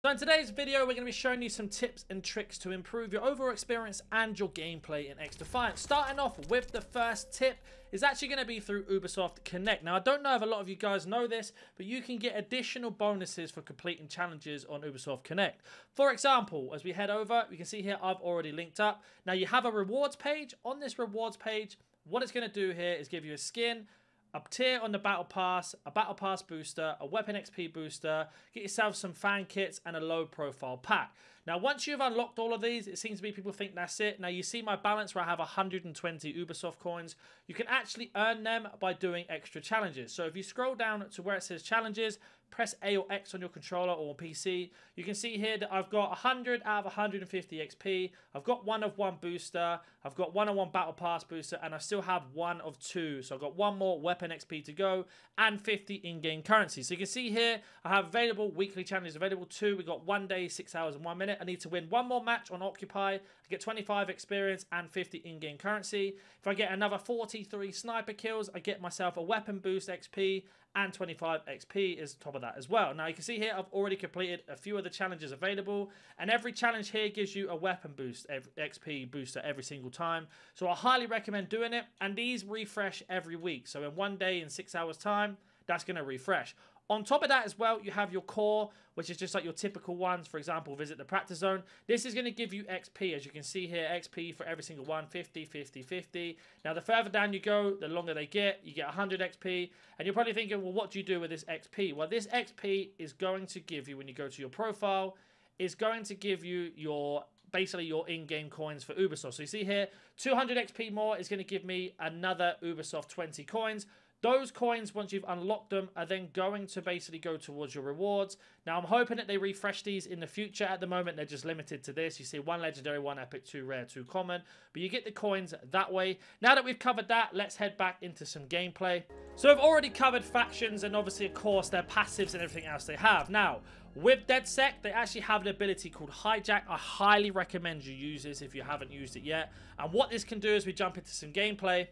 So in today's video, we're going to be showing you some tips and tricks to improve your overall experience and your gameplay in XDefiant. Starting off with the first tip is actually going to be through Ubisoft Connect. Now, I don't know if a lot of you guys know this, but you can get additional bonuses for completing challenges on Ubisoft Connect. For example, as we head over, you can see here I've already linked up. Now, you have a rewards page. On this rewards page, what it's going to do here is give you a skin, a tier on the Battle Pass, a Battle Pass booster, a Weapon XP booster, get yourself some fan kits, and a low profile pack. Now, once you've unlocked all of these, it seems to be people think that's it. Now, you see my balance where I have 120 Ubisoft coins. You can actually earn them by doing extra challenges. So if you scroll down to where it says challenges, press A or X on your controller or on PC. You can see here that I've got 100 out of 150 XP. I've got 1 of 1 booster. I've got 1 of 1 Battle Pass booster. And I still have 1 of 2. So I've got 1 more Weapon XP to go and 50 in-game currency. So you can see here I have available weekly challenges available 2. We got 1 day, 6 hours and 1 minute. I need to win 1 more match on Occupy. I get 25 experience and 50 in-game currency. If I get another 43 sniper kills, I get myself a weapon boost XP and 25 XP is top of that as well. Now you can see here I've already completed a few of the challenges available, and every challenge here gives you a weapon boost, XP booster every single time. So I highly recommend doing it, and these refresh every week. So in 1 day, in 6 hours time, that's going to refresh. On top of that as well, you have your core, which is just like your typical ones. For example, visit the practice zone. This is going to give you XP. As you can see here, XP for every single one, 50, 50, 50. Now, the further down you go, the longer they get. You get 100 XP. And you're probably thinking, well, what do you do with this XP? Well, this XP is going to give you, when you go to your profile, is going to give you your basically your in-game coins for Ubisoft. So you see here, 200 XP more is going to give me another Ubisoft 20 coins. Those coins, once you've unlocked them, are then going to basically go towards your rewards. Now, I'm hoping that they refresh these in the future. At the moment, they're just limited to this. You see 1 legendary, 1 epic, 2 rare, 2 common. But you get the coins that way. Now that we've covered that, let's head back into some gameplay. So I've already covered factions and obviously, of course, their passives and everything else they have. Now, with DedSec, they actually have an ability called Hijack. I highly recommend you use this if you haven't used it yet. And what this can do is we jump into some gameplay.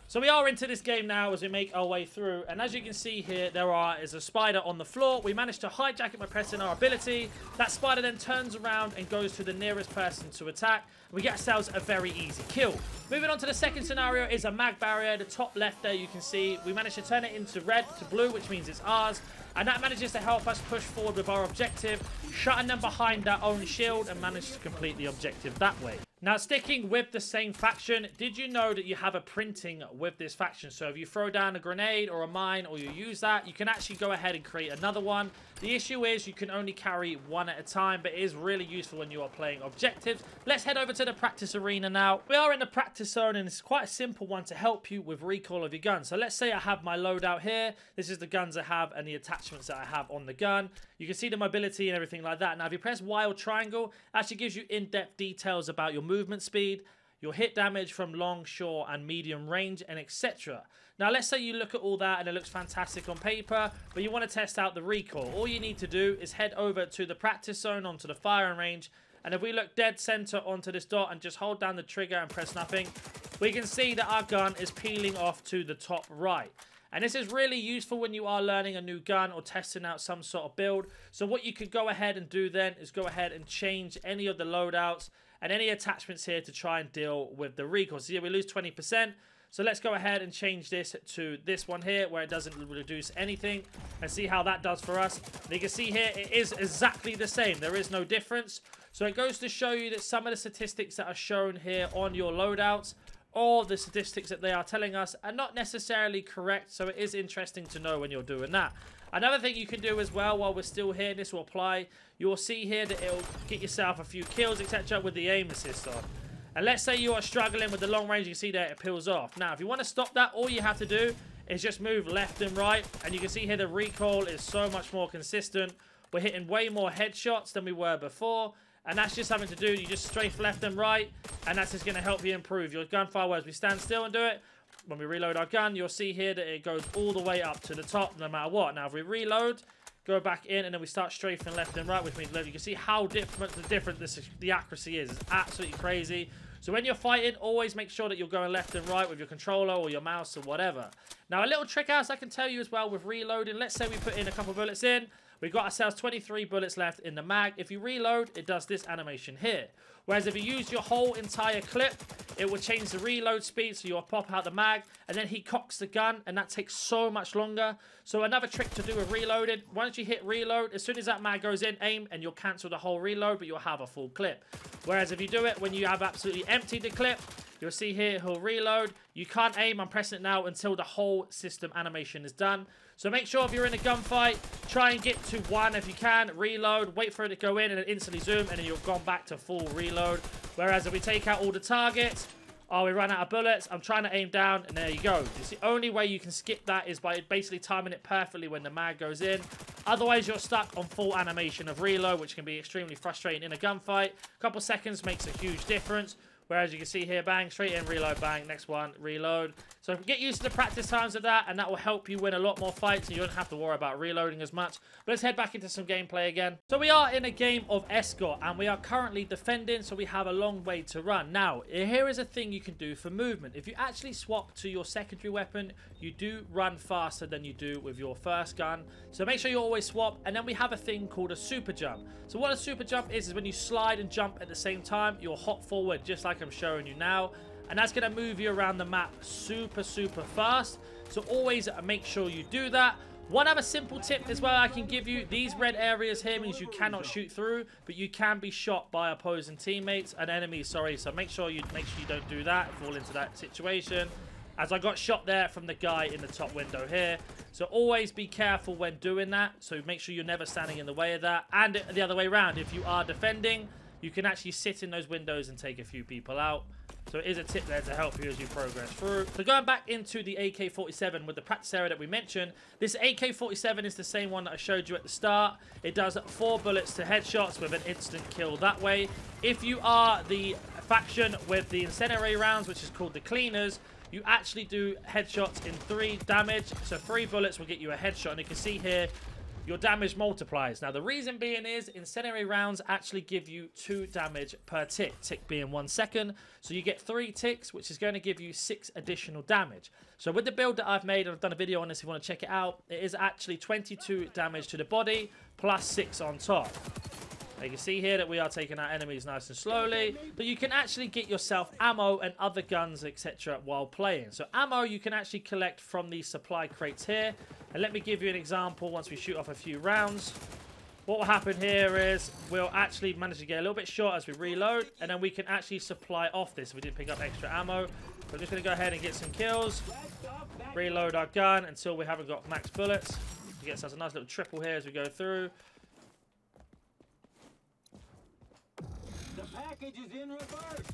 So we are into this game now as we make our way through, and as you can see here, there is a spider on the floor. We managed to hijack it by pressing our ability. That spider then turns around and goes to the nearest person to attack. We get ourselves a very easy kill. Moving on to the second scenario is a mag barrier. The top left there you can see we managed to turn it into red to blue, which means it's ours. And that manages to help us push forward with our objective, shutting them behind their own shield and manage to complete the objective that way. Now, sticking with the same faction, did you know that you have a printing with this faction? So if you throw down a grenade or a mine or you use that, you can actually go ahead and create another one. The issue is you can only carry 1 at a time, but it is really useful when you are playing objectives. Let's head over to the practice arena now. We are in the practice zone, and it's quite a simple one to help you with recall of your gun. So let's say I have my loadout here. This is the guns I have and the attachments that I have on the gun. You can see the mobility and everything like that. Now, if you press Y or triangle, it actually gives you in-depth details about your movement speed, your hit damage from long, short, and medium range, and etc. Now, let's say you look at all that and it looks fantastic on paper, but you want to test out the recoil. All you need to do is head over to the practice zone onto the firing range, and if we look dead center onto this dot and just hold down the trigger and press nothing, we can see that our gun is peeling off to the top right. And this is really useful when you are learning a new gun or testing out some sort of build. So what you could go ahead and do then is go ahead and change any of the loadouts and any attachments here to try and deal with the recoil. So here we lose 20%. So let's go ahead and change this to this one here where it doesn't reduce anything and see how that does for us. And you can see here it is exactly the same. There is no difference. So it goes to show you that some of the statistics that are shown here on your loadouts, or the statistics that they are telling us, are not necessarily correct. So it is interesting to know when you're doing that. Another thing you can do as well while we're still here, and this will apply, you will see here that it'll get yourself a few kills, etc. with the aim assist on. And let's say you are struggling with the long range, you can see that it peels off. Now, if you want to stop that, all you have to do is just move left and right. And you can see here the recoil is so much more consistent. We're hitting way more headshots than we were before. And that's just having to do, you just strafe left and right, and that's just going to help you improve your gunfire. Whereas we stand still and do it, when we reload our gun, you'll see here that it goes all the way up to the top no matter what. Now, if we reload, go back in, and then we start strafing left and right, which means you can see how different the accuracy is. It's absolutely crazy. So when you're fighting, always make sure that you're going left and right with your controller or your mouse or whatever. Now, a little trick house I can tell you as well with reloading. Let's say we put in a couple bullets in. We've got ourselves 23 bullets left in the mag. If you reload, it does this animation here. Whereas if you use your whole entire clip, it will change the reload speed, so you'll pop out the mag, and then he cocks the gun, and that takes so much longer. So another trick to do with reloaded, once you hit reload, as soon as that mag goes in, aim, and you'll cancel the whole reload, but you'll have a full clip. Whereas if you do it when you have absolutely emptied the clip, you'll see here, he'll reload. You can't aim, I'm pressing it now, until the whole system animation is done. So make sure if you're in a gunfight, try and get to 1 if you can, reload, wait for it to go in, and then instantly zoom, and then you've gone back to full reload. Whereas if we take out all the targets, oh, we run out of bullets, I'm trying to aim down, and there you go. It's the only way you can skip that is by basically timing it perfectly when the mag goes in. Otherwise, you're stuck on full animation of reload, which can be extremely frustrating in a gunfight. A couple seconds makes a huge difference. Whereas you can see here, bang, straight in, reload, bang, next one, reload. So get used to the practice times of that, and that will help you win a lot more fights, and you don't have to worry about reloading as much. But let's head back into some gameplay again. So we are in a game of Escort, and we are currently defending, so we have a long way to run. Now, here is a thing you can do for movement. If you actually swap to your secondary weapon, you do run faster than you do with your first gun. So make sure you always swap, and then we have a thing called a super jump. So what a super jump is when you slide and jump at the same time, you'll hop forward just like I'm showing you now, and that's going to move you around the map super fast. So always make sure you do that. One other simple tip as well I can give you, these red areas here means you cannot shoot through, but you can be shot by opposing teammates and enemies, sorry. So make sure you don't do that, fall into that situation, as I got shot there from the guy in the top window here. So always be careful when doing that, so make sure you're never standing in the way of that. And the other way around, if you are defending, you can actually sit in those windows and take a few people out. So it is a tip there to help you as you progress through. So going back into the AK-47 with the practice area that we mentioned, this AK-47 is the same one that I showed you at the start. It does 4 bullets to headshots with an instant kill that way. If you are the faction with the incendiary rounds, which is called the cleaners, you actually do headshots in 3 damage. So 3 bullets will get you a headshot, and you can see here, your damage multiplies. Now, the reason being is incendiary rounds actually give you 2 damage per tick, tick being 1 second. So you get 3 ticks, which is going to give you 6 additional damage. So with the build that I've made, I've done a video on this if you want to check it out, it is actually 22 damage to the body, plus 6 on top. You can see here that we are taking out enemies nice and slowly, but you can actually get yourself ammo and other guns, etc. while playing. So ammo you can actually collect from these supply crates here. And let me give you an example once we shoot off a few rounds. What will happen here is we'll actually manage to get a little bit short as we reload, and then we can actually supply off this if we didn't pick up extra ammo. So I'm just going to go ahead and get some kills, reload our gun until we haven't got max bullets. We get ourselves a nice little triple here as we go through. Package is in reverse.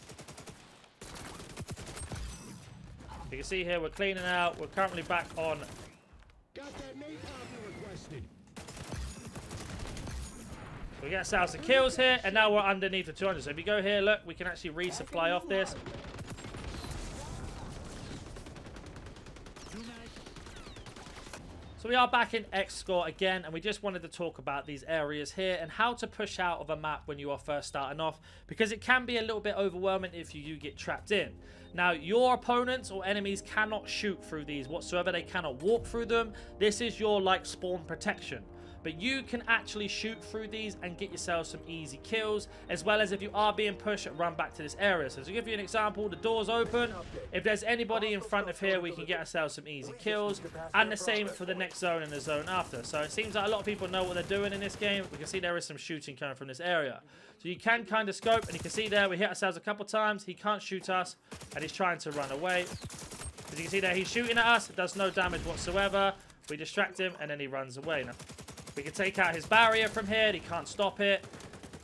You can see here we're cleaning out. We're currently back on. Got that napalm you requested. So we get ourselves some kills here, and now we're underneath the 200. So if you go here, look, we can actually resupply off this. So we are back in Escort again, and we just wanted to talk about these areas here and how to push out of a map when you are first starting off, because it can be a little bit overwhelming if you get trapped in. Now, your opponents or enemies cannot shoot through these whatsoever. They cannot walk through them. This is your like spawn protection. But you can actually shoot through these and get yourself some easy kills, as well as if you are being pushed, run back to this area. So to give you an example, the door's open. If there's anybody in front of here, we can get ourselves some easy kills. And the same for the next zone and the zone after. So it seems like a lot of people know what they're doing in this game. We can see there is some shooting coming from this area. So you can kind of scope, and you can see there we hit ourselves a couple times. He can't shoot us, and he's trying to run away. As you can see there, he's shooting at us. It does no damage whatsoever. We distract him, and then he runs away. Now, we can take out his barrier from here. He can't stop it.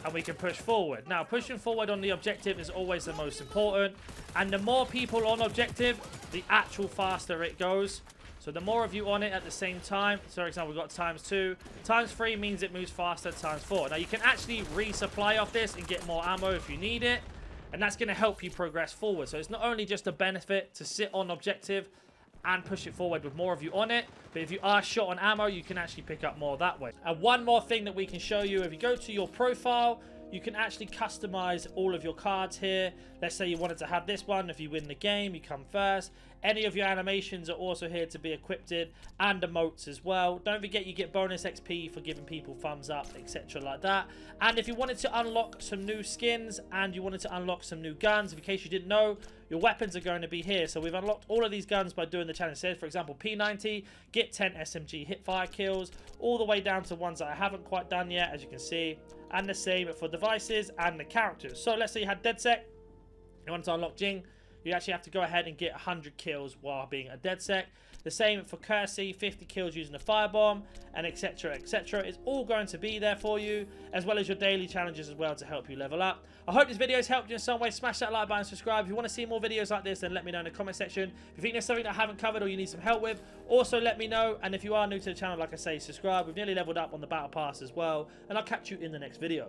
And we can push forward. Now, pushing forward on the objective is always the most important. And the more people on objective, the actual faster it goes. So the more of you on it at the same time. So, for example, we've got ×2. ×3 means it moves faster, ×4. Now, you can actually resupply off this and get more ammo if you need it. And that's going to help you progress forward. So it's not only just a benefit to sit on objective and push it forward with more of you on it, but if you are short on ammo, you can actually pick up more that way. And one more thing that we can show you, if you go to your profile, you can actually customize all of your cards here. Let's say you wanted to have this one. If you win the game, you come first. Any of your animations are also here to be equipped, and emotes as well. Don't forget you get bonus XP for giving people thumbs up, etc. like that. And if you wanted to unlock some new skins and you wanted to unlock some new guns, in case you didn't know, your weapons are going to be here. So we've unlocked all of these guns by doing the challenge. Says, for example, P90, get 10 SMG hipfire kills, all the way down to ones that I haven't quite done yet, as you can see. And the same for devices and the characters. So let's say you had DedSec, you wanted to unlock Jing, you actually have to go ahead and get 100 kills while being a DedSec. The same for Kersey, 50 kills using a firebomb, and etc, etc. It's all going to be there for you, as well as your daily challenges as well to help you level up. I hope this video has helped you in some way. Smash that like button, subscribe. If you want to see more videos like this, then let me know in the comment section. If you think there's something that I haven't covered or you need some help with, also let me know. And if you are new to the channel, like I say, subscribe. We've nearly leveled up on the Battle Pass as well, and I'll catch you in the next video.